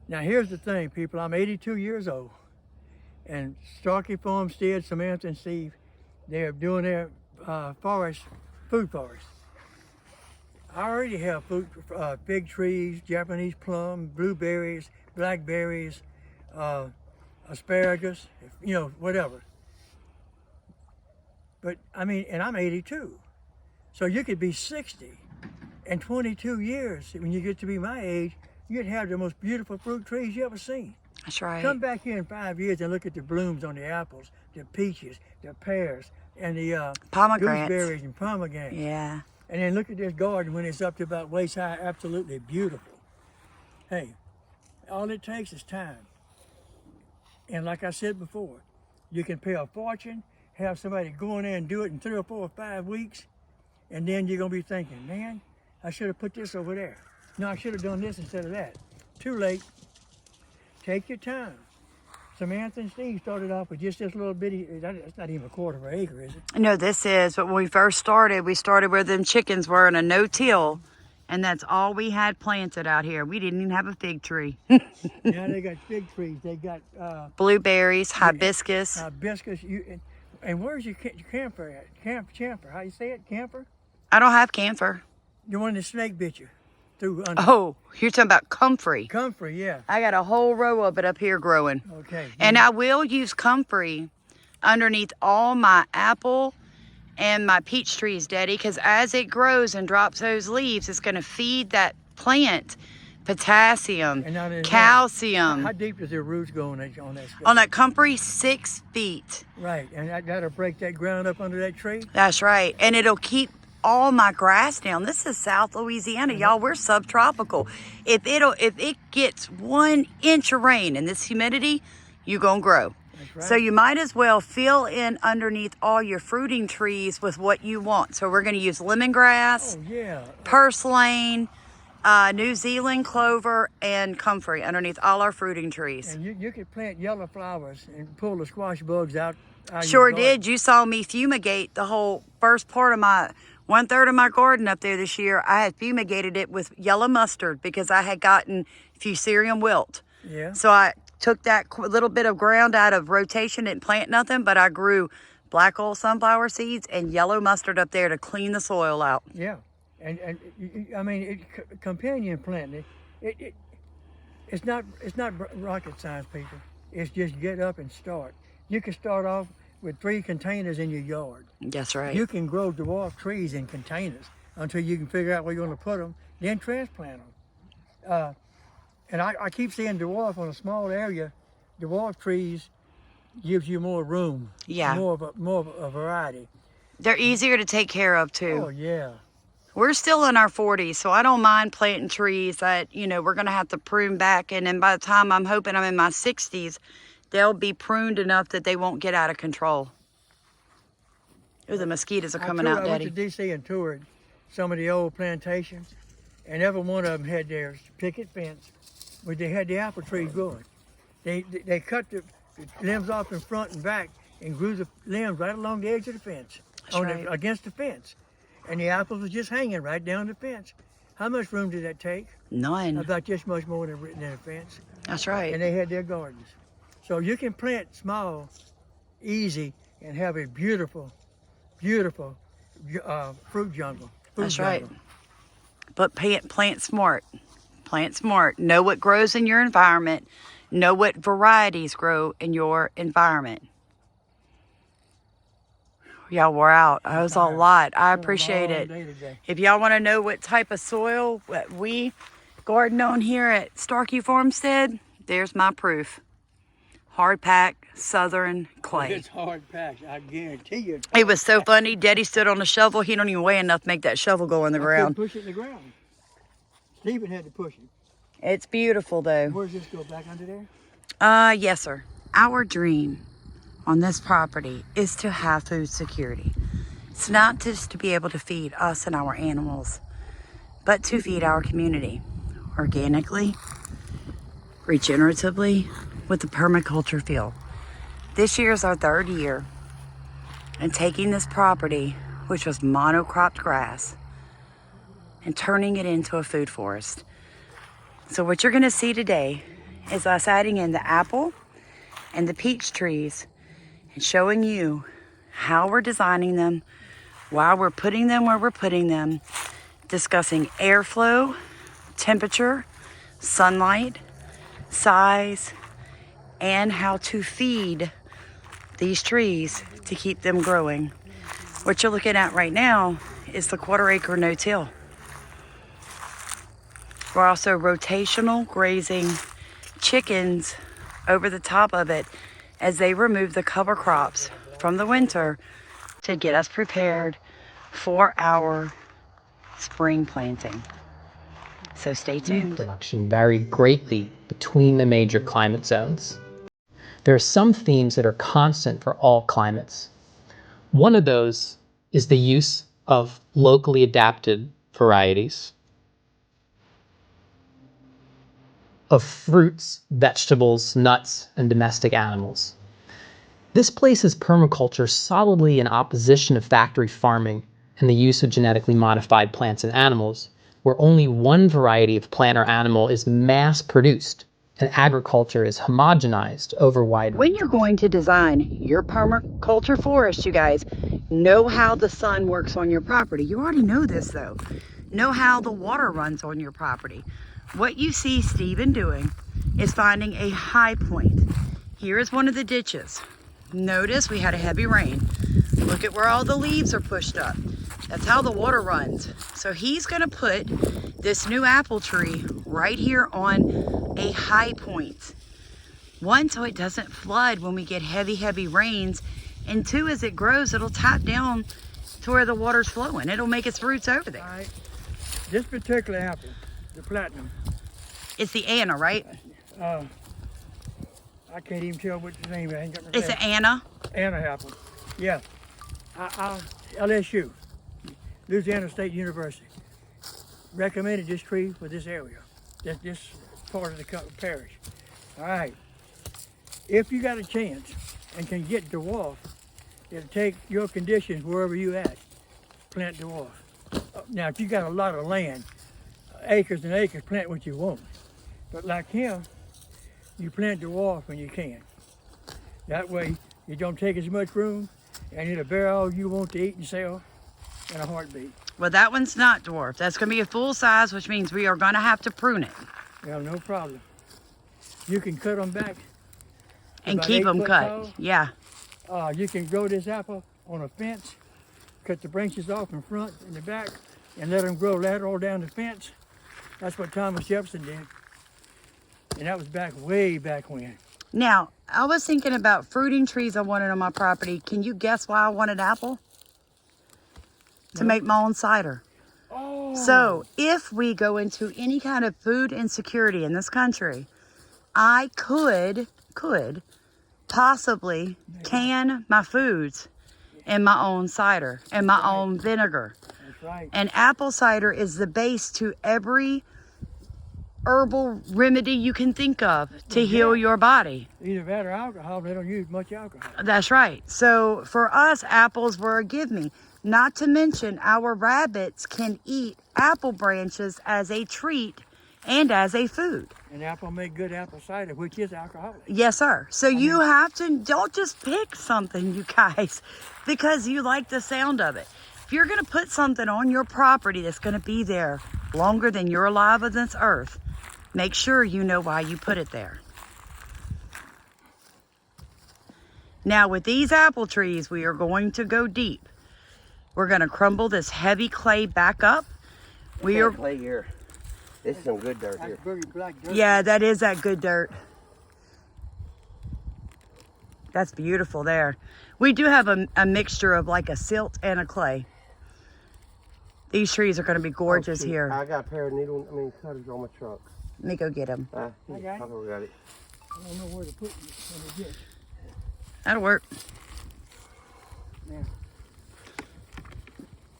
Now here's the thing, people. I'm 82 years old, and Starkey Farmstead, Samantha and Steve, they're doing their food forest. I already have fig trees, Japanese plum, blueberries, blackberries, asparagus, whatever. But I mean, and I'm 82. So you could be 60 in 22 years. When you get to be my age, you'd have the most beautiful fruit trees you ever seen. That's right. Come back here in 5 years and look at the blooms on the apples, the peaches, the pears, and the Pomegranates. gooseberries and pomegranates. Yeah. And then look at this garden when it's up to about waist high, absolutely beautiful. Hey, all it takes is time. And like I said before, you can pay a fortune, have somebody go in there and do it in 3 or 4 or 5 weeks, and then you're gonna be thinking, man, I should have put this over there. No, I should have done this instead of that. Too late. Take your time. Samantha and Steve started off with just this little bitty, that's not even a quarter of an acre, is it? No, this is, but when we first started, we started where them chickens were in a no-till, and that's all we had planted out here. We didn't even have a fig tree. Now they got fig trees, they got blueberries, hibiscus. Hibiscus, and where's your camphor at? Camphor, how you say it, camphor? I don't have camphor. The one that snake bit you through under. Oh, you're talking about comfrey. Comfrey, yeah. I got a whole row of it up here growing. Okay. And I will use comfrey underneath all my apple and my peach trees, Daddy, because as it grows and drops those leaves, it's going to feed that plant potassium, calcium. How deep does their roots go on that stuff? On that comfrey, 6 feet. Right, and that'll break that ground up under that tree? That's right, and it'll keep all my grass down. This is South Louisiana, y'all. We're subtropical. If it gets 1 inch of rain and this humidity, you're gonna grow. That's right. So you might as well fill in underneath all your fruiting trees with what you want. So we're gonna use lemongrass, Oh, yeah. purslane, New Zealand clover, and comfrey underneath all our fruiting trees. And you could plant yellow flowers and pull the squash bugs out. Sure did. You saw me fumigate the whole first part of my 1/3 of my garden up there this year. I had fumigated it with yellow mustard because I had gotten fusarium wilt. Yeah. So I took that little bit of ground out of rotation, didn't plant nothing, but I grew black oil sunflower seeds and yellow mustard up there to clean the soil out. Yeah. And I mean, companion planting, it's not rocket science, people. It's just get up and start. You can start off with 3 containers in your yard. That's right. You can grow dwarf trees in containers until you can figure out where you're going to put them, then transplant them. And I keep saying dwarf on a small area. Dwarf trees gives you more room. Yeah. More of a variety. They're easier to take care of too. Oh yeah. We're still in our 40s, so I don't mind planting trees that, we're going to have to prune back. And then by the time I'm hoping I'm in my 60s, they'll be pruned enough that they won't get out of control. Ooh, the mosquitoes are coming out, Daddy. I went to D.C. and toured some of the old plantations, and every one of them had their picket fence, where they had the apple trees growing. They cut the limbs off in front and back and grew the limbs right along the edge of the fence, against the fence. And the apples were just hanging right down the fence. How much room did that take? None. About just much more than a fence. That's right. And they had their gardens. So you can plant small, easy, and have a beautiful, beautiful fruit jungle. That's right. But plant smart. Plant smart. Know what grows in your environment. Know what varieties grow in your environment. Y'all wore out. That was a lot. I appreciate it. If y'all want to know what type of soil we garden on here at Starkey Farmstead, there's my proof. Hard pack, southern clay. It's hard packed, I guarantee you. It was so funny. Daddy stood on the shovel. He don't even weigh enough to make that shovel go in the ground. Push it in the ground. Stephen had to push it. It's beautiful though. Where's this go, back under there? Yes, sir. Our dream on this property is to have food security. It's not just to be able to feed us and our animals, but to feed our community organically, regeneratively, with the permaculture feel. This year is our 3rd year and taking this property, which was monocropped grass, and turning it into a food forest. So what you're gonna see today is us adding in the apple and the peach trees and showing you how we're designing them, why we're putting them where we're putting them, discussing airflow, temperature, sunlight, size, and how to feed these trees to keep them growing. What you're looking at right now is the 1/4 acre no-till. We're also rotational grazing chickens over the top of it as they remove the cover crops from the winter to get us prepared for our spring planting. So stay tuned. Production vary greatly between the major climate zones. There are some themes that are constant for all climates. One of those is the use of locally adapted varieties of fruits, vegetables, nuts, and domestic animals. This places permaculture solidly in opposition of factory farming and the use of genetically modified plants and animals, where only one variety of plant or animal is mass-produced and agriculture is homogenized over wide. When you're going to design your permaculture forest, you guys, know how the sun works on your property. You already know this though. Know how the water runs on your property. What you see Stephen doing is finding a high point. Here is one of the ditches. Notice we had a heavy rain. Look at where all the leaves are pushed up. That's how the water runs. So he's gonna put this new apple tree right here on a high point. One, so it doesn't flood when we get heavy rains. And two, as it grows, it'll tap down to where the water's flowing. It'll make its roots over there. All right. This particular apple, the platinum, It's the Anna, right? I can't even tell what the name is. I ain't got my It's an glasses. Anna. Anna apple. Yeah. LSU, Louisiana State University, recommended this tree for this area, this part of the parish. All right. If you got a chance and can get dwarf, it'll take your conditions wherever you at, plant dwarf. Now, if you got a lot of land, acres and acres, plant what you want. But like him, you plant dwarf when you can. That way, you don't take as much room, and it'll bear all you want to eat and sell in a heartbeat. Well, that one's not dwarf. That's going to be a full size, which means we are going to have to prune it. Well, no problem. You can cut them back And about keep 8 them foot cut. tall. Yeah. You can grow this apple on a fence, cut the branches off in front and the back, and let them grow lateral down the fence. That's what Thomas Jefferson did. And that was way back when. Now, I was thinking about fruiting trees I wanted on my property. Can you guess why I wanted apple? To make my own cider. Oh. So, if we go into any kind of food insecurity in this country, I could possibly can my foods in my own cider and my own vinegar. That's right. And apple cider is the base to every herbal remedy you can think of to heal your body. Either that or alcohol, they don't use much alcohol. That's right. So for us, apples were a give me. Not to mention our rabbits can eat apple branches as a treat and as a food. And apple make good apple cider, which is alcoholic. Yes, sir. So you have to, don't just pick something, you guys, because you like the sound of it. If you're going to put something on your property that's going to be there longer than you're alive on this earth, make sure you know why you put it there. Now with these apple trees, we are going to go deep. We're going to crumble this heavy clay back up. We are clay here. This is some good dirt here. That's very black dirt. Yeah, that is that good dirt. That's beautiful there. We do have a mixture of like a silt and a clay. These trees are going to be gorgeous here. I got a pair of cutters on my truck. Let me go get them. I got it. I got it. I don't know where to put it when it gets. That'll work. Yeah.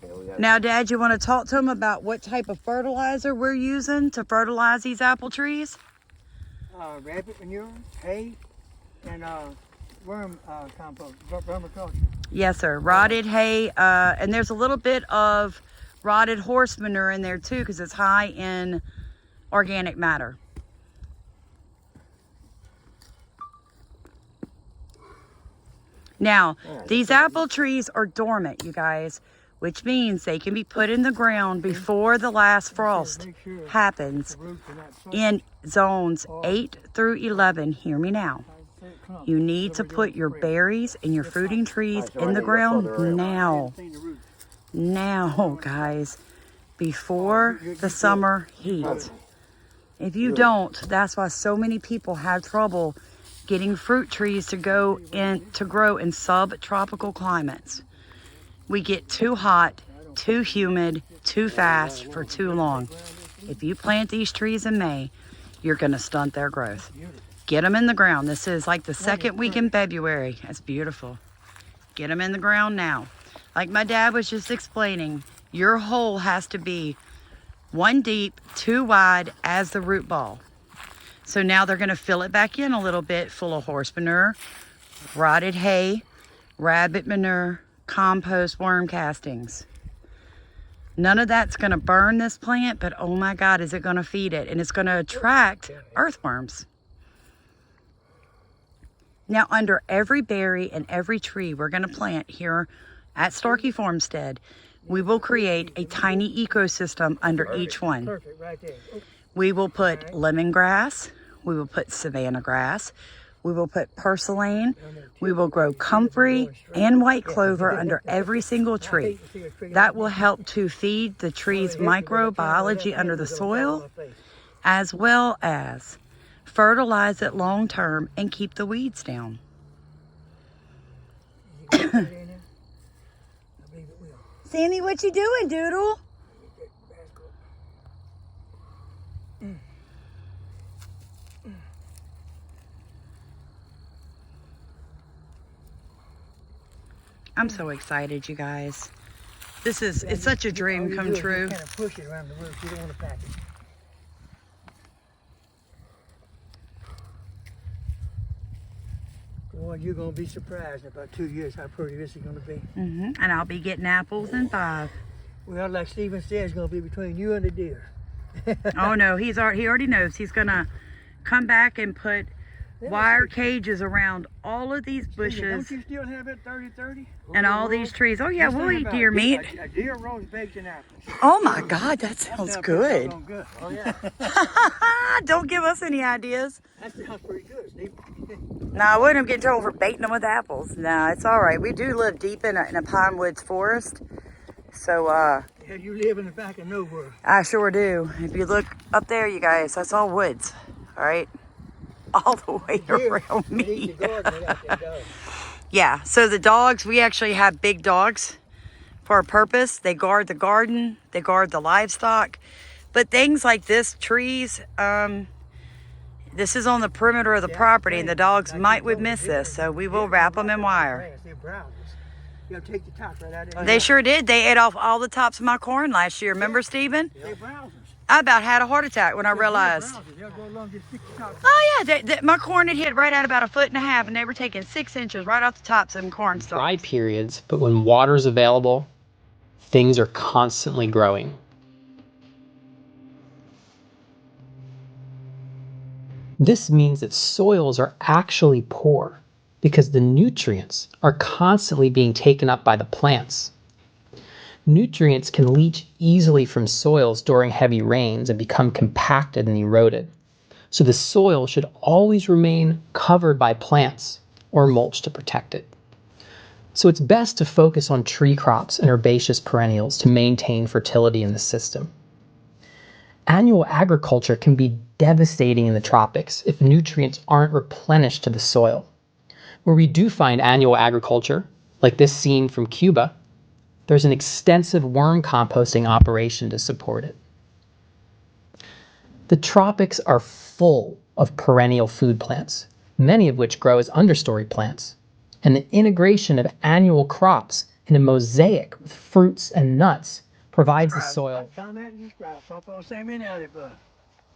Yeah, we got Now, Dad, you want to talk to them about what type of fertilizer we're using to fertilize these apple trees? Rabbit manure, hay, and worm compost, vermiculture. Yes, sir. Rotted hay, and there's a little bit of rotted horse manure in there too because it's high in organic matter. Now, these apple trees are dormant, you guys, which means they can be put in the ground before the last frost happens in zones 8 through 11. Hear me now. You need to put your berries and your fruiting trees in the ground now. Now, guys, before the summer heat. If you don't, that's why so many people have trouble getting fruit trees to grow in subtropical climates. We get too hot, too humid, too fast for too long. If you plant these trees in May, you're going to stunt their growth. Get them in the ground. This is like the second week in February. That's beautiful. Get them in the ground now. Like my dad was just explaining, your hole has to be 1 deep, 2 wide as the root ball. So now they're going to fill it back in a little bit, full of horse manure, rotted hay, rabbit manure, compost, worm castings. None of that's going to burn this plant, but oh my God, is it going to feed it? And it's going to attract earthworms. Now, under every berry and every tree we're going to plant here at Starkey Farmstead, we will create a tiny ecosystem under each one. Perfect, right there. We will put lemongrass, we will put savanna grass, we will put purslane, we will grow comfrey and white clover under every single tree. That will help to feed the tree's microbiology under the soil, as well as fertilize it long term and keep the weeds down. Sammy, what you doing, Doodle? I'm so excited, you guys. It's such a dream come true. Kind of push it around the roots. You don't want to pack it. Boy, you're going to be surprised in about 2 years how pretty this is going to be. And I'll be getting apples in 5. Well, like Stephen said, it's going to be between you and the deer. Oh no, he already knows. He's gonna come back and put wire cages around all of these bushes Don't you still have it 30-30? and all these trees. Oh yeah, we'll eat deer meat. A deer roast baked in apples. Oh my God, that sounds good. Good. Oh yeah, Don't give us any ideas. that sounds pretty good, Stephen. No, I wouldn't get in trouble for baiting them with apples. No, it's all right. We do live deep in a pine woods forest, so Yeah, you live in the back of nowhere. I sure do. If you look up there, you guys, that's all woods. All right, all the way around They eat me. the garden without their dogs. Yeah, so the dogs, we actually have big dogs for a purpose. They guard the garden, they guard the livestock. But things like this, trees, this is on the perimeter of the property, and the dogs would miss this, so we will wrap them in wire. They're browsers. They'll take the top right out of there. They sure did. They ate off all the tops of my corn last year. Remember, Stephen? They're browsers. I about had a heart attack when I realized. They'll go along just stick the top. Oh yeah, my corn had hit right at about 1.5 feet, and they were taking 6 inches right off the tops of them corn stalks. Dry periods, but when water's available, things are constantly growing. This means that soils are actually poor because the nutrients are constantly being taken up by the plants. Nutrients can leach easily from soils during heavy rains and become compacted and eroded. So the soil should always remain covered by plants or mulch to protect it. So it's best to focus on tree crops and herbaceous perennials to maintain fertility in the system. Annual agriculture can be devastating in the tropics if nutrients aren't replenished to the soil. Where we do find annual agriculture, like this scene from Cuba, there's an extensive worm composting operation to support it. The tropics are full of perennial food plants, many of which grow as understory plants, and the integration of annual crops in a mosaic with fruits and nuts provides the soil. Comment and subscribe. Pawpaw Sammy and Alley, bud.